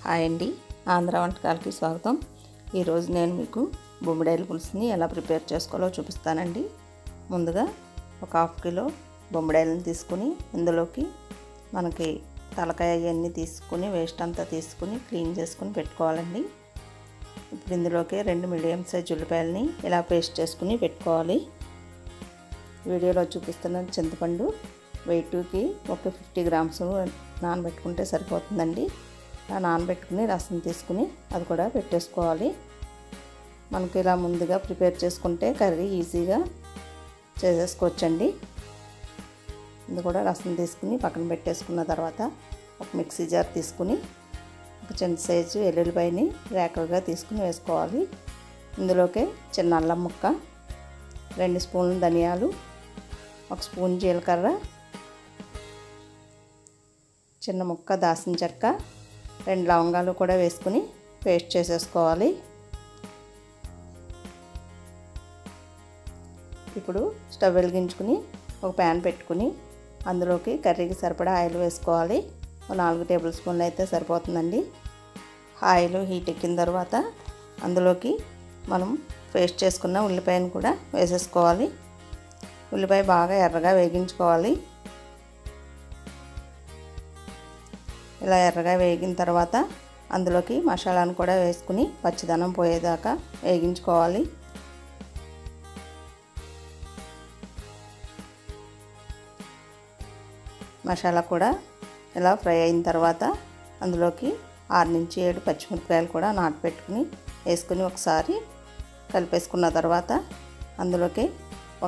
Hi అండి, ఆంధ్ర వంటకాలకి స్వాగతం. ఈరోజు నేను మీకు బొమ్మిడాయల పులుసుని ఎలా ప్రిపేర్ చేసుకోవాలో చూపిస్తానండి. ముందుగా ఒక హాఫ్ కిలో బొమ్మిడాయలను తీసుకుని ఇందులోకి మనకి తలకాయ అవన్నీ తీసుకుని వేస్ట్ అంతా తీసుకుని క్లీన్ చేసుకుని పెట్టుకోవాలండి. ఇప్పుడు ఇందులోకి 2 మీడియం సైజ్ ఉల్లిపాయలని ఇలా పేస్ట్ చేసుకుని పెట్టుకోవాలి. వీడియోలో చూపిస్తున్న చింతపండు వెయిట్కి ఒక 50 గ్రామ్స్ నానబెట్టుకుంటే సరిపోతుందండి. ఆ నానబెట్టుకుని రసం తీసుకుని అది కూడా పెట్టేసుకోవాలి. మనకి ఇలా ముందుగా ప్రిపేర్ చేసుకుంటే కర్రీ ఈజీగా చేసేసుకోవచ్చండి. ఇది కూడా రసం తీసుకుని పక్కన పెట్టేసుకున్న తర్వాత ఒక మిక్సీ జార్ తీసుకుని ఒక చిన్న సైజు వెల్లుల్లిపాయని రేకలుగా తీసుకుని వేసుకోవాలి. ఇందులోకి చిన్న అల్లం ముక్క, 2 స్పూన్లు ధనియాలు, 1 స్పూన్ జీలకర్ర, చిన్న ముక్క దాల్చిన చెక్క, 2 లవంగాలు కూడా వేసుకుని పేస్ట్ చేసేసుకోవాలి. ఇప్పుడు స్టవ్ వెలిగించుకుని ఒక ప్యాన్ పెట్టుకుని అందులోకి కర్రీకి సరిపడా ఆయిల్ వేసుకోవాలి. 4 టేబుల్ స్పూన్లు అయితే సరిపోతుందండి. ఆయిల్ హీట్ ఎక్కిన తర్వాత అందులోకి మనం పేస్ట్ చేసుకున్న ఉల్లిపాయను కూడా వేసేసుకోవాలి. ఉల్లిపాయ బాగా ఎర్రగా వేగించుకోవాలి. ఇలా ఎర్రగా వేగిన తర్వాత అందులోకి మసాలాను కూడా వేసుకుని పచ్చిదనం పోయేదాకా వేగించుకోవాలి. మసాలా కూడా ఇలా ఫ్రై అయిన తర్వాత అందులోకి 6 నుంచి 7 పచ్చిమిరపకాయలు కూడా నాటు పెట్టుకుని వేసుకుని ఒకసారి కలిపేసుకున్న తర్వాత అందులోకి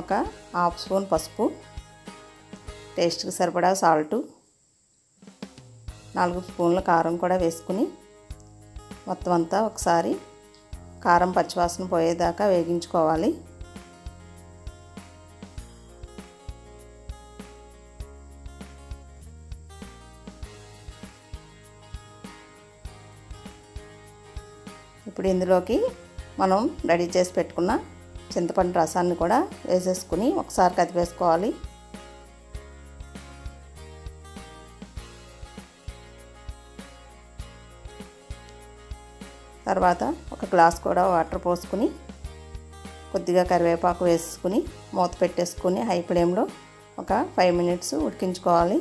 ఒక హాఫ్ స్పూన్ పసుపు, టేస్ట్కి సరిపడా సాల్టు, 4 స్పూన్ల కారం కూడా వేసుకుని మొత్తం అంతా ఒకసారి కారం పచ్చివాసన పోయేదాకా వేగించుకోవాలి. ఇప్పుడు ఇందులోకి మనం రెడీ చేసి పెట్టుకున్న చింతపండు రసాన్ని కూడా వేసేసుకుని ఒకసారి కదిపేసుకోవాలి. తర్వాత ఒక గ్లాస్ కూడా వాటర్ పోసుకుని కొద్దిగా కరివేపాకు వేసుకుని మూత పెట్టేసుకుని హై ఫ్లేమ్లో ఒక 5 మినిట్స్ ఉడికించుకోవాలి.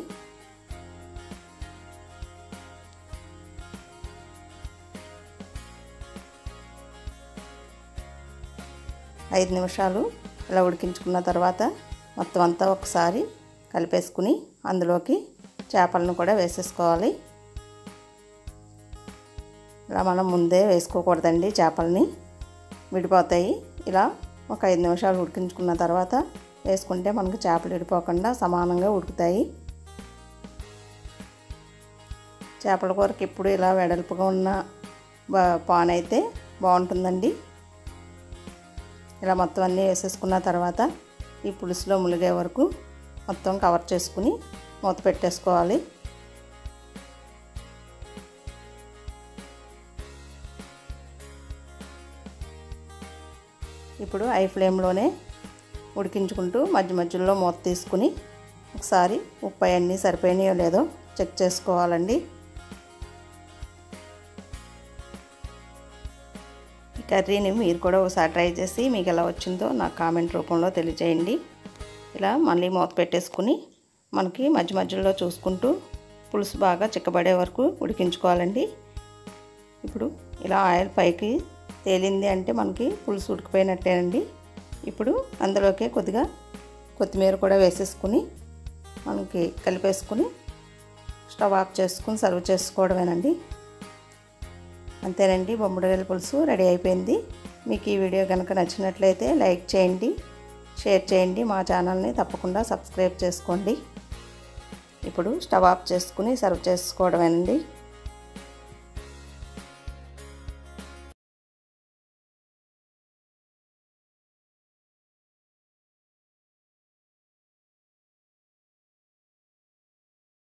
ఐదు నిమిషాలు ఇలా ఉడికించుకున్న తర్వాత మొత్తం అంతా ఒకసారి కలిపేసుకుని అందులోకి చేపలను కూడా వేసేసుకోవాలి. ఇలా మనం ముందే వేసుకోకూడదండి, చేపలని విడిపోతాయి. ఇలా ఒక 5 నిమిషాలు ఉడికించుకున్న తర్వాత వేసుకుంటే మనకు చేపలు విడిపోకుండా సమానంగా ఉడుకుతాయి. చేపల కూరకి ఇప్పుడు ఇలా వెడల్పుగా ఉన్న పాన్ అయితే బాగుంటుందండి. ఇలా మొత్తం అన్నీ వేసేసుకున్న తర్వాత ఈ పులుసులో ములిగే వరకు మొత్తం కవర్ చేసుకుని మూత పెట్టేసుకోవాలి. ఇప్పుడు హై ఫ్లేమ్లోనే ఉడికించుకుంటూ మధ్య మధ్యలో మూత తీసుకుని ఒకసారి ఉప్పు అన్నీ సరిపోయినాయో లేదో చెక్ చేసుకోవాలండి. ఈ కర్రీని మీరు కూడా ఒకసారి ట్రై చేసి మీకు ఎలా వచ్చిందో నాకు కామెంట్ రూపంలో తెలియజేయండి. ఇలా మళ్ళీ మూత పెట్టేసుకుని మనకి మధ్య మధ్యలో చూసుకుంటూ పులుసు బాగా చిక్కబడే వరకు ఉడికించుకోవాలండి. ఇప్పుడు ఇలా ఆయిల్ పైకి తేలింది అంటే మనకి పులుసు ఉడికిపోయినట్టేనండి. ఇప్పుడు అందులోకి కొద్దిగా కొత్తిమీర కూడా వేసేసుకుని మనకి కలిపేసుకుని స్టవ్ ఆఫ్ చేసుకుని సర్వ్ చేసుకోవడమేనండి. అంతేనండి, బొమ్మిడాయల పులుసు రెడీ అయిపోయింది. మీకు ఈ వీడియో కనుక నచ్చినట్లయితే లైక్ చేయండి, షేర్ చేయండి, మా ఛానల్ని తప్పకుండా సబ్స్క్రైబ్ చేసుకోండి. ఇప్పుడు స్టవ్ ఆఫ్ చేసుకుని సర్వ్ చేసుకోవడమేనండి.